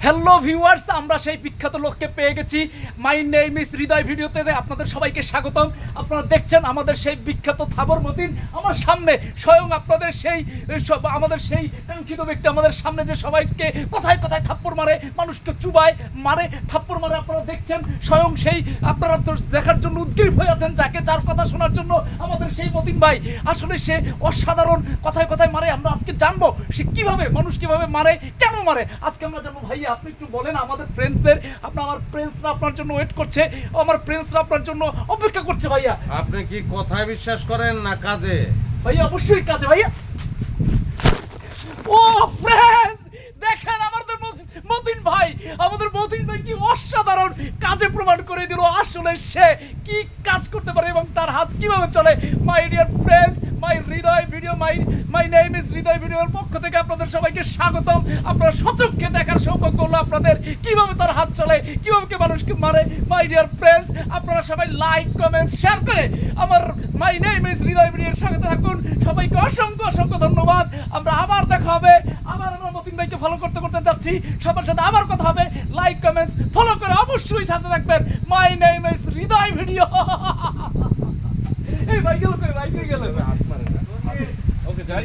Hello viewers, আমরা সেই বিখ্যাত লোককে পেয়ে গেছি। মাই নেম ইজ হৃদয় ভিডিওতে আপনাদের সবাইকে স্বাগতম। আপনারা দেখছেন আমাদের সেই বিখ্যাত থাবর মতিন আমার সামনে, স্বয়ং আপনাদের সেই আমাদের সেই কাঙ্ক্ষিত ব্যক্তি আমাদের সামনে, যে সবাইকে কোথায় কোথায় থাপ্পড় মারে, মানুষকে চুবায় মারে, থাপ্পড় মারে। আপনারা দেখছেন স্বয়ং সেই, আপনারা তো দেখার জন্য উদ্গ্রীব হয়ে আছেন, যার কথা শোনার জন্য আমাদের সেই মতিন ভাই। আসলে সে অসাধারণ কথায় কথায় মারে। আমরা আজকে জানবো সে কিভাবে মানুষ কিভাবে মারে, কেন মারে, আজকে আমরা জানবো। ভাই আপনি একটু বলেন আমাদের ফ্রেন্ডসদের, আমার ফ্রেন্ডসরা আপনার জন্য ওয়েট করছে, আমার ফ্রেন্ডসরা আপনার জন্য অপেক্ষা করছে। ভাইয়া আপনি কি কথায় বিশ্বাস করেন না কাজে? ভাইয়া অবশ্যই কাজে। ভাইয়া ও ফ্রেন্ডস, দেখেন আমাদের মতিন ভাই, আমাদের মতিন ভাই কি অসাধারণ কাজে প্রমাণ করে দিল আসলে সে কি কাজ করতে পারে এবং তার হাত কিভাবে চলে। My dear friends, my Hriday video, my name is Hriday ভিডিওর পক্ষ থেকে আপনাদের সবাইকে স্বাগতম। আপনারা সচক্ষে দেখার সৌভাগ্য হলো আপনাদের কিভাবে তার হাত চলে, কিভাবে মানুষকে মারে। মাই ডিয়ার ফ্রেন্ডস, আপনারা সবাই লাইক কমেন্ট শেয়ার করে আমার মাই নেম ইজ হৃদয় ভিডিওর সাথে থাকুন। সবাইকে অসংখ্য অসংখ্য ধন্যবাদ। আমরা আবার দেখা হবে, আবার আমরা মতিন ভাইকে ফলো করতে করতে যাচ্ছি। সবার সাথে আবার কথা হবে। লাইক কমেন্টস ফলো করে অবশ্যই সাথে থাকবেন। My name is Hriday video. এই ভাই গেল, ভাই গেল। ওকে যাই।